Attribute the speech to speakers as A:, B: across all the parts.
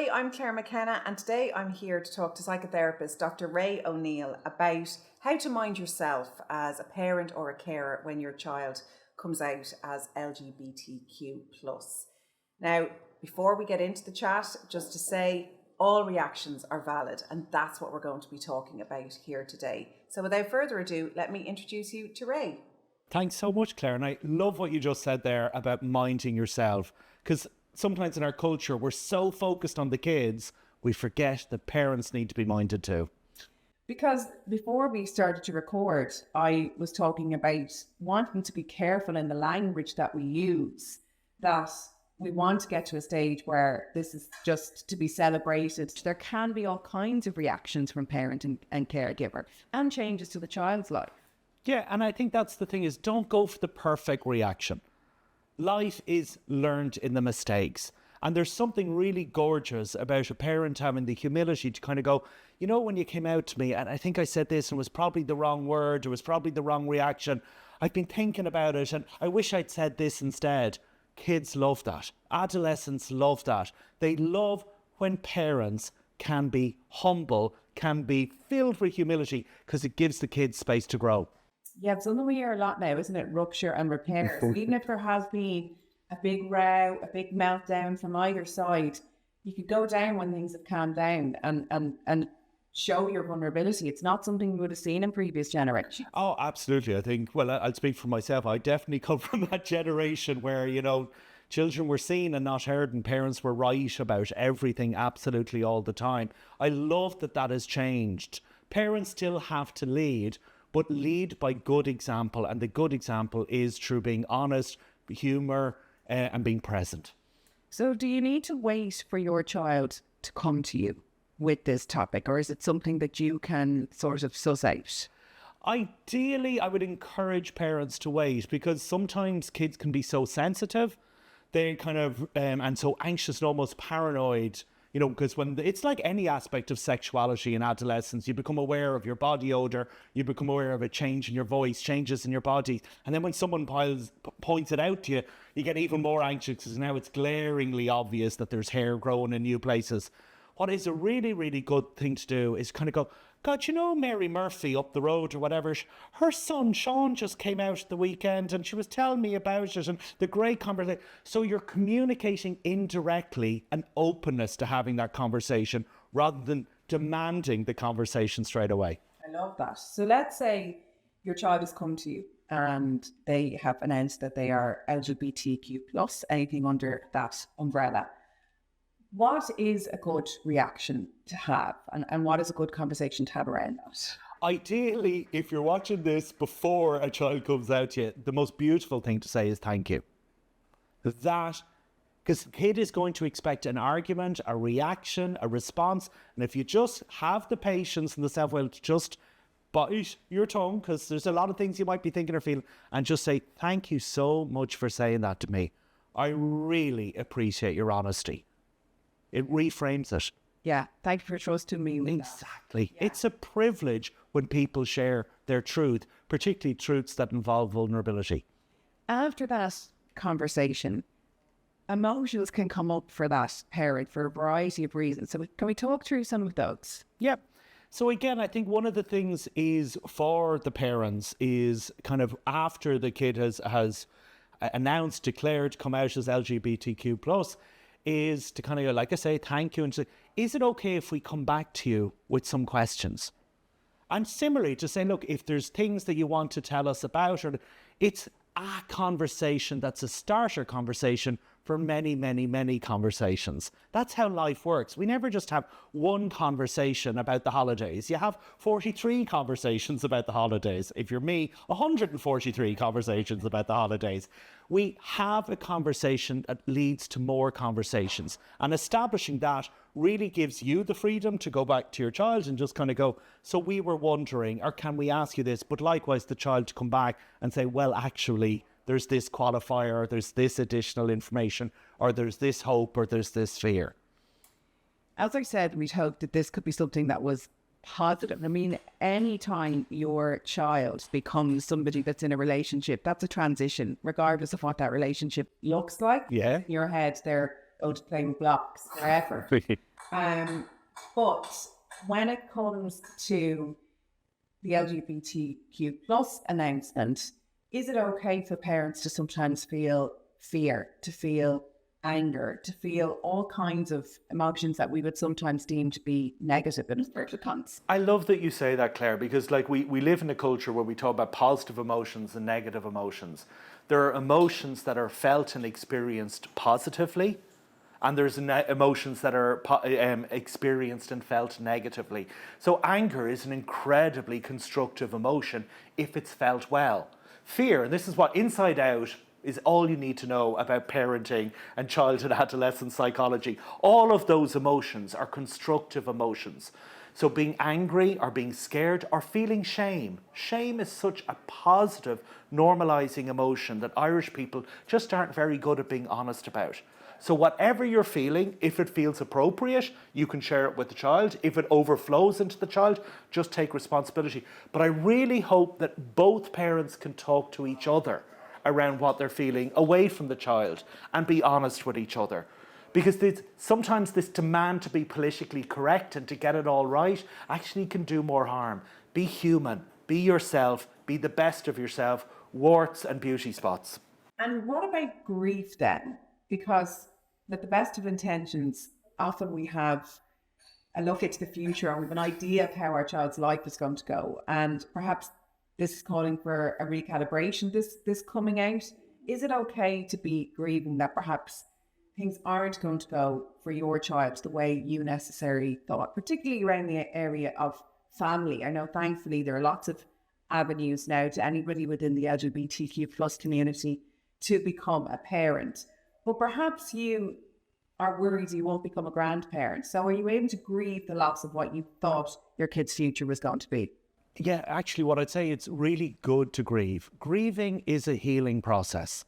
A: Hi, I'm Clare McKenna, and today I'm here to talk to psychotherapist Dr. Ray O'Neill about how to mind yourself as a parent or a carer when your child comes out as LGBTQ+. Now, before we get into the chat, just to say all reactions are valid, and that's what we're going to be talking about here today. So without further ado, let me introduce you to Ray.
B: Thanks so much, Claire. And I love what you just said there about minding yourself, because sometimes in our culture, we're so focused on the kids, we forget that parents need to be minded too.
C: Because before we started to record, I was talking about wanting to be careful in the language that we use, that we want to get to a stage where this is just to be celebrated. There can be all kinds of reactions from parent and caregiver and changes to the child's life.
B: Yeah, and I think that's the thing is, don't go for the perfect reaction. Life is learned in the mistakes. And there's something really gorgeous about a parent having the humility to kind of go, you know, when you came out to me, and I think I said this and it was probably the wrong word, it was probably the wrong reaction. I've been thinking about it and I wish I'd said this instead. Kids love that. Adolescents love that. They love when parents can be humble, can be filled with humility, because it gives the kids space to grow.
C: Yeah, it's something we hear a lot now, isn't it? Rupture and repairs. Even if there has been a big row, a big meltdown from either side, you could go down when things have calmed down and show your vulnerability. It's not something we would have seen in previous generations.
B: Oh, absolutely. I think, well, I'll speak for myself. I definitely come from that generation where, you know, children were seen and not heard and parents were right about everything absolutely all the time. I love that that has changed. Parents still have to lead, but lead by good example. And the good example is through being honest, humour, and being present.
C: So do you need to wait for your child to come to you with this topic, or is it something that you can sort of suss out?
B: Ideally, I would encourage parents to wait, because sometimes kids can be so sensitive, they kind of, and so anxious and almost paranoid, you know, because when it's like any aspect of sexuality in adolescence, you become aware of your body odor, you become aware of a change in your voice, changes in your body. And then when someone points it out to you, you get even more anxious because now it's glaringly obvious that there's hair growing in new places. What is a really, really good thing to do is kind of go, God, you know, Mary Murphy up the road or whatever, her son Sean just came out at the weekend and she was telling me about it and the great conversation. So you're communicating indirectly an openness to having that conversation rather than demanding the conversation straight away.
C: I love that. So let's say your child has come to you and they have announced that they are LGBTQ+, anything under that umbrella. What is a good reaction to have and what is a good conversation to have around that?
B: Ideally, if you're watching this before a child comes out to you, the most beautiful thing to say is thank you. That, because the kid is going to expect an argument, a reaction, a response. And if you just have the patience and the self-will to just bite your tongue, because there's a lot of things you might be thinking or feeling, and just say, thank you so much for saying that to me. I really appreciate your honesty. It reframes it.
C: Yeah, thank you for trusting me.
B: Exactly. Yeah. It's a privilege when people share their truth, particularly truths that involve vulnerability.
C: After that conversation, emotions can come up for that parent for a variety of reasons. So can we talk through some of those?
B: Yep. So again, I think one of the things is for the parents is kind of after the kid has announced, declared, come out as LGBTQ+, is to kind of, like I say, thank you and say, is it okay if we come back to you with some questions? And similarly to say, look, if there's things that you want to tell us about, or it's a conversation that's a starter conversation for many, many, many conversations. That's how life works. We never just have one conversation about the holidays. You have 43 conversations about the holidays. If you're me, 143 conversations about the holidays. We have a conversation that leads to more conversations. And establishing that really gives you the freedom to go back to your child and just kind of go, so we were wondering, or can we ask you this? But likewise, the child to come back and say, well, actually, there's this qualifier, there's this additional information, or there's this hope, or there's this fear.
C: As I said, we'd hoped that this could be something that was positive. I mean, anytime your child becomes somebody that's in a relationship, that's a transition, regardless of what that relationship looks like.
B: Yeah.
C: In your head, they're going to play with blocks forever. But when it comes to the LGBTQ plus announcement, is it okay for parents to sometimes feel fear, to feel anger, to feel all kinds of emotions that we would sometimes deem to be negative in inverted commas?
B: I love that you say that, Claire, because like we live in a culture where we talk about positive emotions and negative emotions. There are emotions that are felt and experienced positively, and there's emotions that are experienced and felt negatively. So anger is an incredibly constructive emotion if it's felt well. Fear, and this is what Inside Out is all you need to know about parenting and child and adolescent psychology. All of those emotions are constructive emotions. So being angry or being scared or feeling shame. Shame is such a positive, normalizing emotion that Irish people just aren't very good at being honest about. So whatever you're feeling, if it feels appropriate, you can share it with the child. If it overflows into the child, just take responsibility. But I really hope that both parents can talk to each other around what they're feeling away from the child and be honest with each other. Because sometimes this demand to be politically correct and to get it all right actually can do more harm. Be human, be yourself, be the best of yourself, warts and beauty spots.
C: And what about grief then? Because with the best of intentions, often we have a look into the future and we have an idea of how our child's life is going to go. And perhaps this is calling for a recalibration, this coming out. Is it okay to be grieving that perhaps things aren't going to go for your child the way you necessarily thought, particularly around the area of family? I know thankfully there are lots of avenues now to anybody within the LGBTQ plus community to become a parent. But perhaps you are worried you won't become a grandparent. So are you able to grieve the loss of what you thought your kid's future was going to be?
B: Yeah, actually, what I'd say, it's really good to grieve. Grieving is a healing process.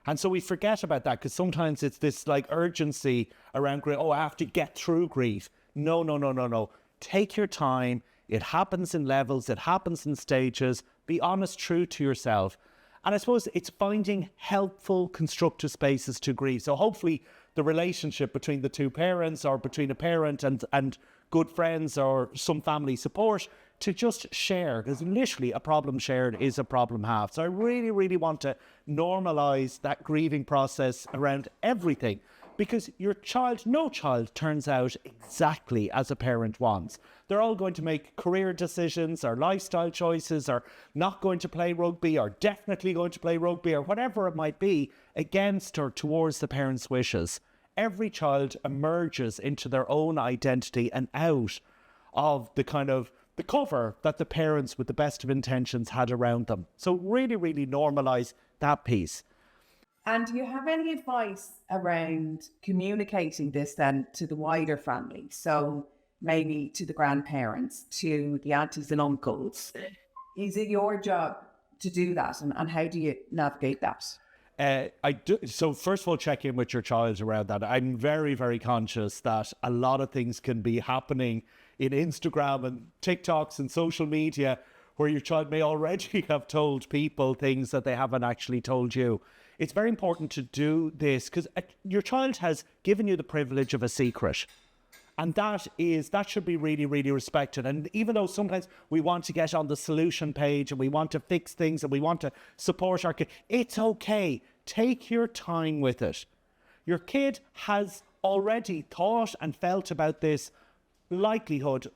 B: And so we forget about that because sometimes it's this like urgency around grief. Oh, I have to get through grief. No. Take your time. It happens in levels. It happens in stages. Be honest, true to yourself. And I suppose it's finding helpful, constructive spaces to grieve. So hopefully the relationship between the two parents or between a parent and good friends or some family support to just share, because literally a problem shared is a problem halved. So I really, really want to normalise that grieving process around everything, because no child turns out exactly as a parent wants. They're all going to make career decisions or lifestyle choices or not going to play rugby or definitely going to play rugby or whatever it might be against or towards the parents' wishes. Every child emerges into their own identity and out of the cover that the parents with the best of intentions had around them. So really, really normalise that piece.
C: And do you have any advice around communicating this then to the wider family? So maybe to the grandparents, to the aunties and uncles. Is it your job to do that? And how do you navigate that?
B: I do. So first of all, check in with your child around that. I'm very, very conscious that a lot of things can be happening in Instagram and TikToks and social media where your child may already have told people things that they haven't actually told you. It's very important to do this because your child has given you the privilege of a secret. And that should be really, really respected. And even though sometimes we want to get on the solution page and we want to fix things and we want to support our kid, it's okay. Take your time with it. Your kid has already thought and felt about this likelihood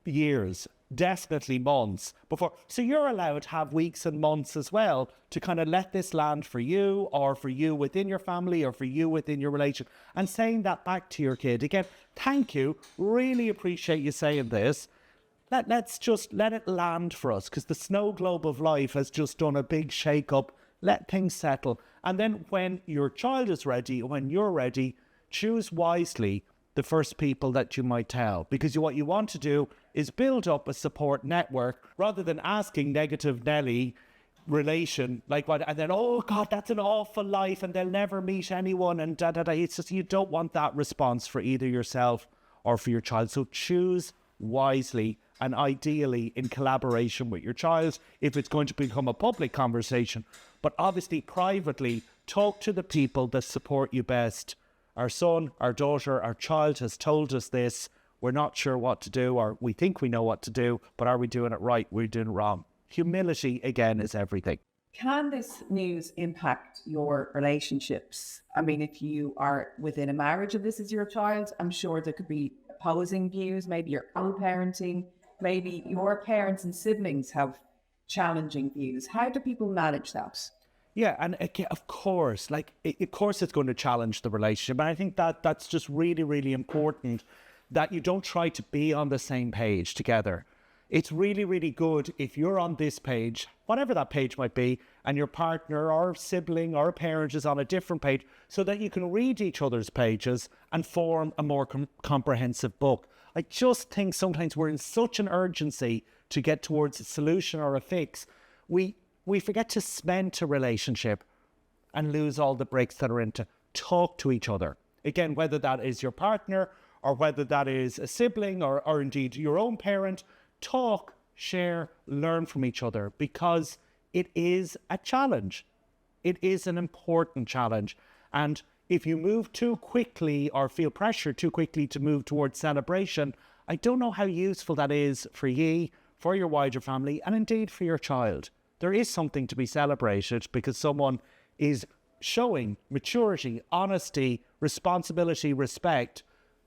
B: years, definitely months before. So you're allowed to have weeks and months as well to kind of let this land for you or for you within your family or for you within your relation, and saying that back to your kid. Again, thank you. Really appreciate you saying this. Let's just let it land for us, because the snow globe of life has just done a big shake up. Let things settle. And then when your child is ready, when you're ready, choose wisely the first people that you might tell, because what you want to do is build up a support network rather than asking negative Nelly relation like what, and then, oh God, that's an awful life and they'll never meet anyone and da da da. It's just, you don't want that response for either yourself or for your child. So choose wisely and ideally in collaboration with your child if it's going to become a public conversation. But obviously privately, talk to the people that support you best our son, our daughter, our child has told us this. We're not sure what to do, or we think we know what to do, but are we doing it right? We're doing it wrong. Humility, again, is everything.
C: Can this news impact your relationships? I mean, if you are within a marriage and this is your child, I'm sure there could be opposing views. Maybe you're co-parenting. Maybe your parents and siblings have challenging views. How do people manage that?
B: Yeah, and again, of course, of course it's going to challenge the relationship. And I think that that's just really, really important, that you don't try to be on the same page together. It's really, really good if you're on this page, whatever that page might be, and your partner or sibling or parent is on a different page, so that you can read each other's pages and form a more comprehensive book. I just think sometimes we're in such an urgency to get towards a solution or a fix. We forget to cement a relationship and lose all the breaks that are in to talk to each other. Again, whether that is your partner or whether that is a sibling or indeed your own parent, talk, share, learn from each other, because it is a challenge. It is an important challenge. And if you move too quickly or feel pressure too quickly to move towards celebration, I don't know how useful that is for ye, for your wider family, and indeed for your child. There is something to be celebrated because someone is showing maturity, honesty, responsibility, respect.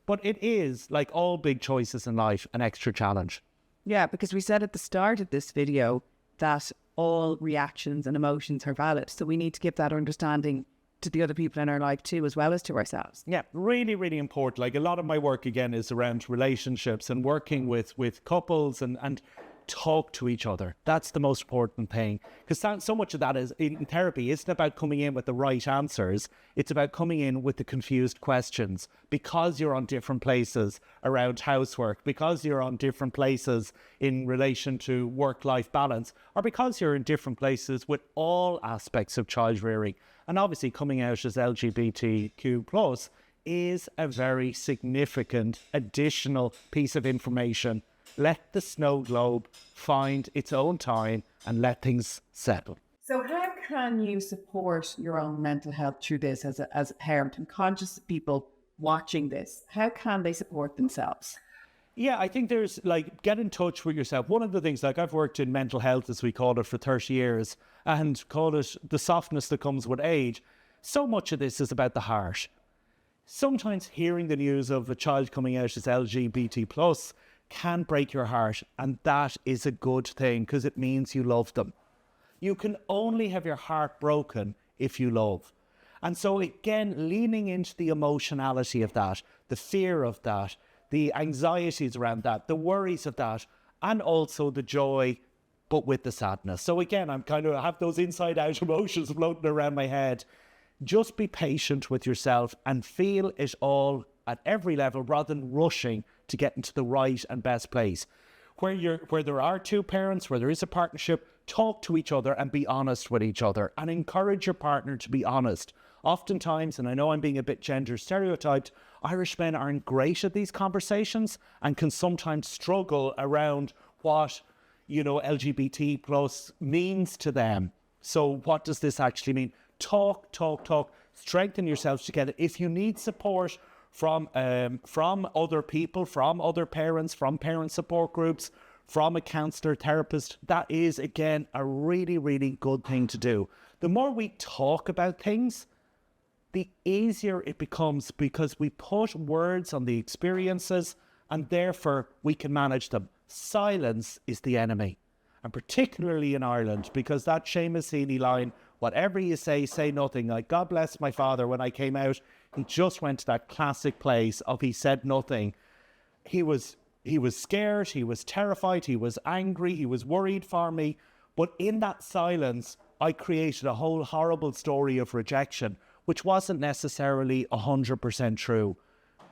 B: But it is, like all big choices in life, an extra challenge.
C: Yeah, because we said at the start of this video that all reactions and emotions are valid. So we need to give that understanding to the other people in our life too, as well as to ourselves.
B: Yeah, really, really important. Like, a lot of my work, again, is around relationships and working with couples and talk to each other. That's the most important thing. Because so much of that is in therapy isn't about coming in with the right answers. It's about coming in with the confused questions, because you're on different places around housework, because you're on different places in relation to work-life balance, or because you're in different places with all aspects of child rearing. And obviously coming out as LGBTQ+ is a very significant additional piece of information. Let the snow globe find its own time and let things settle.
C: So how can you support your own mental health through this as a parent and conscious people watching this? How can they support themselves?
B: Yeah, I think there's get in touch with yourself. One of the things, I've worked in mental health, as we call it, for 30 years and call it the softness that comes with age. So much of this is about the heart. Sometimes hearing the news of a child coming out as LGBT+ can break your heart, and that is a good thing because it means you love them. You can only have your heart broken if you love. And so again, leaning into the emotionality of that, the fear of that, the anxieties around that, the worries of that, and also the joy, but with the sadness. So again, I have those inside out emotions floating around my head. Just be patient with yourself and feel it all at every level rather than rushing to get into the right and best place. Where there are two parents, where there is a partnership, talk to each other and be honest with each other and encourage your partner to be honest. Oftentimes, and I know I'm being a bit gender stereotyped, Irish men aren't great at these conversations and can sometimes struggle around what, LGBT+ means to them. So what does this actually mean? Talk, strengthen yourselves together. If you need support from other people, from other parents, from parent support groups, from a counsellor, therapist, that is, again, a really, really good thing to do. The more we talk about things, the easier it becomes because we put words on the experiences and therefore we can manage them. Silence is the enemy. And particularly in Ireland, because that Seamus Heaney line, whatever you say nothing. Like, God bless my father, when I came out, he just went to that classic place of he said nothing. He was scared, he was terrified, he was angry, he was worried for me. But in that silence, I created a whole horrible story of rejection, which wasn't necessarily 100% true.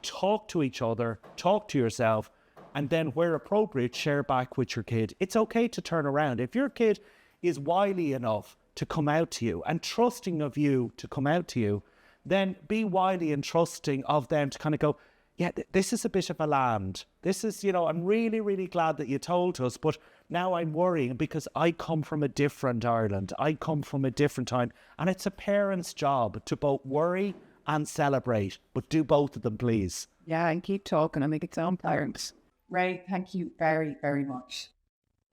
B: Talk to each other, talk to yourself, and then where appropriate, share back with your kid. It's okay to turn around. If your kid is wily enough to come out to you and trusting of you to come out to you, then be wily and trusting of them to kind of go, yeah, this is a bit of a land. This is, I'm really, really glad that you told us, but now I'm worrying because I come from a different Ireland. I come from a different time. And it's a parent's job to both worry and celebrate, but do both of them, please.
C: Yeah, and keep talking and make it sound parents. Ray, thank you very, very much.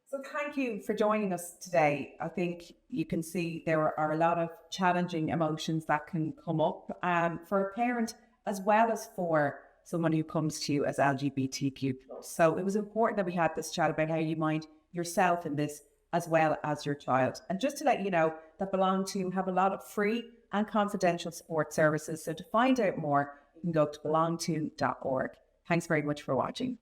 C: So thank you for joining us today. I think you can see there are a lot of challenging emotions that can come up for a parent as well as for someone who comes to you as LGBTQ+. So it was important that we had this chat about how you mind yourself in this as well as your child. And just to let you know that Belong To have a lot of free and confidential support services. So to find out more, you can go to belongto.org. Thanks very much for watching.